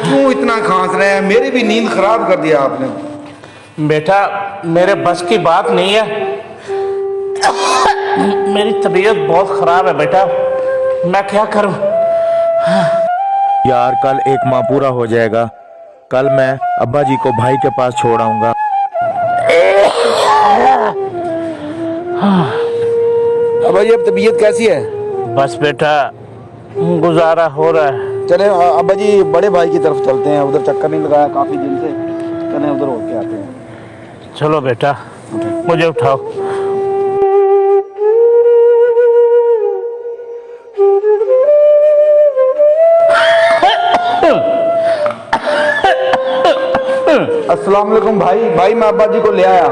क्यों इतना खांस रहे हैं? मेरी भी नींद खराब कर दिया आपने। बेटा मेरे बस की बात नहीं है, मेरी तबीयत बहुत खराब है बेटा, मैं क्या करूं। यार कल एक माह पूरा हो जाएगा, कल मैं अब्बा जी को भाई के पास छोड़ आऊंगा। अब्बा जी अब तबीयत कैसी है? बस बेटा गुजारा हो रहा है। चले अब्बा जी बड़े भाई की तरफ चलते हैं, उधर चक्कर नहीं लगाया काफी दिन से, चले उधर होके आते हैं। चलो बेटा मुझे उठाओ। अस्सलाम वालेकुम भाई मैं अब्बा जी को ले आया।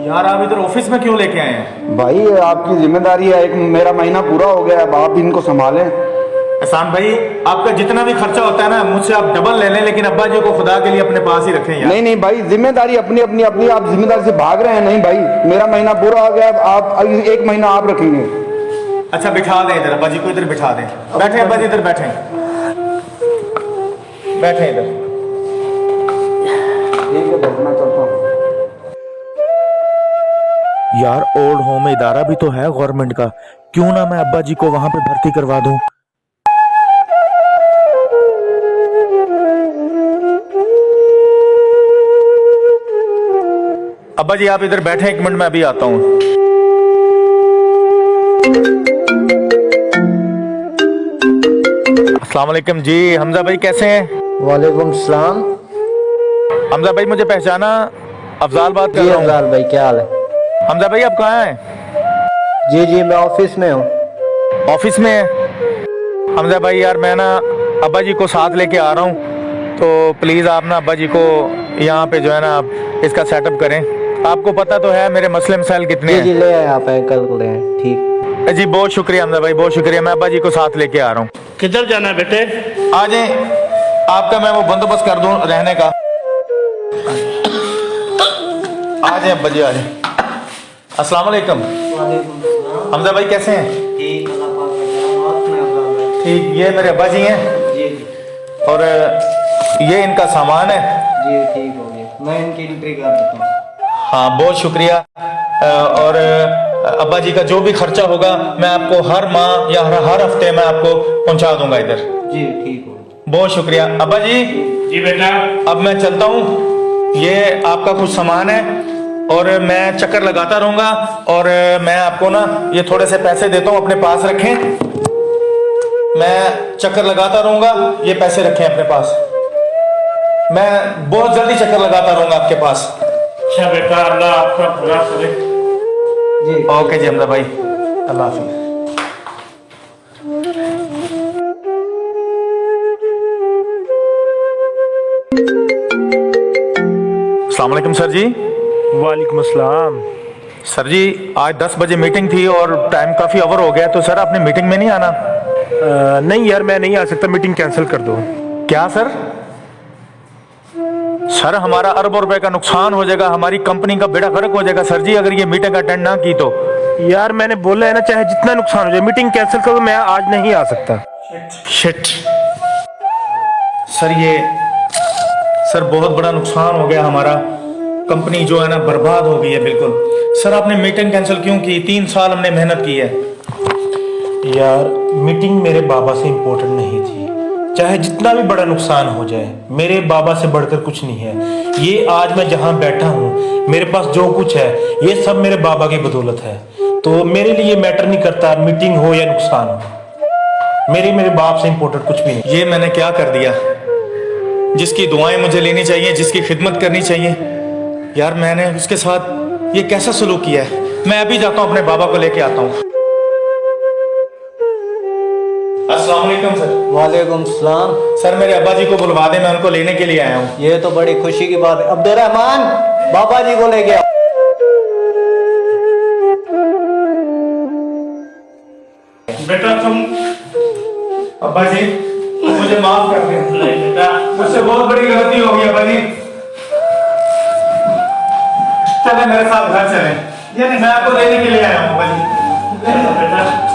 यार आप इधर ऑफिस में क्यों लेके आए हैं? भाई आपकी जिम्मेदारी है, एक मेरा महीना पूरा हो गया, अब आप इनको संभालें। एहसान भाई आपका जितना भी खर्चा होता है ना मुझसे आप डबल ले लें, लेकिन अब्बा जी को खुदा के लिए अपने पास ही रखें यार। नहीं भाई, जिम्मेदारी अपनी अपनी अपनी, आप जिम्मेदारी से भाग रहे हैं। नहीं भाई, मेरा महीना पूरा हो गया, आप एक महीना आप रखेंगे। अच्छा बिठा दें इधर, अब्बा जी को इधर बिठा दें। बैठे अब्बा जी, इधर बैठे बैठे इधर। ठीक है बैठना, चलता हूँ। यार ओल्ड होम इदारा भी तो है गवर्नमेंट का, क्यों ना मैं अब्बा जी को वहां पे भर्ती करवा दूं। अब्बा जी आप इधर बैठे, एक मिनट में अभी आता हूँ। अस्सलाम वालेकुम जी, हमजा भाई कैसे हैं? वालेकुम सलाम। हमजा भाई मुझे पहचाना? अफजाल बात कर रहा हूँ। अफजाल भाई क्या हाल है? हमजा भाई आप कहाँ हैं? जी मैं ऑफिस में हूँ। ऑफिस में है? हमजा भाई यार मैं ना अब्बा जी को साथ लेके आ रहा हूँ, तो प्लीज़ आप ना अब्बा जी को यहाँ पे जो है ना आप इसका सेटअप करें। आपको पता तो है मेरे मसले मसाइल कितने हैं। जी ले आए आप, कल को ले आए। ठीक जी बहुत शुक्रिया हमजा भाई, बहुत शुक्रिया। मैं अब्बा जी को साथ लेके आ रहा हूँ। किधर जाना है बेटे? आ जाए, आपका मैं वो बंदोबस्त कर दूँ रहने का। आ जाए अब्बा जी, आ जाए। अस्सलाम वालेकुम। हमजा भाई कैसे हैं? ठीक, ये मेरे अब्बा जी हैं जी और ये इनका सामान है। जी ठीक हो गया, मैं इनकी एंट्री कर देता हूँ। हाँ बहुत शुक्रिया। और अब्बा जी का जो भी खर्चा होगा मैं आपको हर माह या हर हफ्ते में आपको पहुंचा दूंगा इधर। जी ठीक हो गया। बहुत शुक्रिया अब्बा जी। जी बेटा अब मैं चलता हूँ, ये आपका कुछ सामान है और मैं चक्कर लगाता रहूंगा, और मैं आपको ना ये थोड़े से पैसे देता हूँ, अपने पास रखें। मैं चक्कर लगाता रहूंगा, ये पैसे रखें अपने पास। मैं बहुत जल्दी चक्कर लगाता रहूंगा आपके पास। अच्छा बेटा, अल्लाह आपका भला करे। जी ओके जी हमजा भाई, अल्लाह हाफिज। अस्सलाम वालेकुम सर जी। वालेकुम अस्सलाम। सर जी आज 10 बजे मीटिंग थी और टाइम काफ़ी ओवर हो गया, तो सर आपने मीटिंग में नहीं आना? नहीं यार मैं नहीं आ सकता, मीटिंग कैंसिल कर दो। क्या सर? सर हमारा अरबों रुपए का नुकसान हो जाएगा, हमारी कंपनी का बेड़ा गर्क हो जाएगा सर जी अगर ये मीटिंग अटेंड ना की तो। यार मैंने बोला है ना, चाहे जितना नुकसान हो जाए मीटिंग कैंसिल करो, मैं आज नहीं आ सकता। शिट सर, ये सर बहुत बड़ा नुकसान हो गया हमारा, कंपनी जो है ना बर्बाद हो गई है बिल्कुल। सर आपने मीटिंग कैंसिल क्यों की? 3 साल हमने मेहनत की है। यार मीटिंग मेरे बाबा से इम्पोर्टेंट नहीं थी, चाहे जितना भी बड़ा नुकसान हो जाए, मेरे बाबा से बढ़कर कुछ नहीं है। ये आज मैं जहाँ बैठा हूँ, मेरे पास जो कुछ है ये सब मेरे बाबा की बदौलत है, तो मेरे लिए मैटर नहीं करता मीटिंग हो या नुकसान हो। मेरे बाप से इम्पोर्टेंट कुछ भी नहीं। ये मैंने क्या कर दिया? जिसकी दुआएं मुझे लेनी चाहिए, जिसकी खिदमत करनी चाहिए, यार मैंने उसके साथ ये कैसा सलूक किया है। मैं अभी जाता हूँ, अपने बाबा को लेके आता हूँ। अस्सलाम वालेकुम सर। वालेकुम सलाम। सर मेरे अब्बा जी को बुलवा दे, मैं उनको लेने के लिए आया हूँ। ये तो बड़ी खुशी की बात है। अब्दुर्रहमान बाबा जी को ले गया। बेटा तुम, अब्बा जी मुझे माफ कर दें। नहीं बेटा, मुझसे बहुत बड़ी गलती हो गई अब्बा जी। चले मेरे साथ घर चलें, मैं आपको लेने के लिए आया हूँ अब्बा जी। बेटा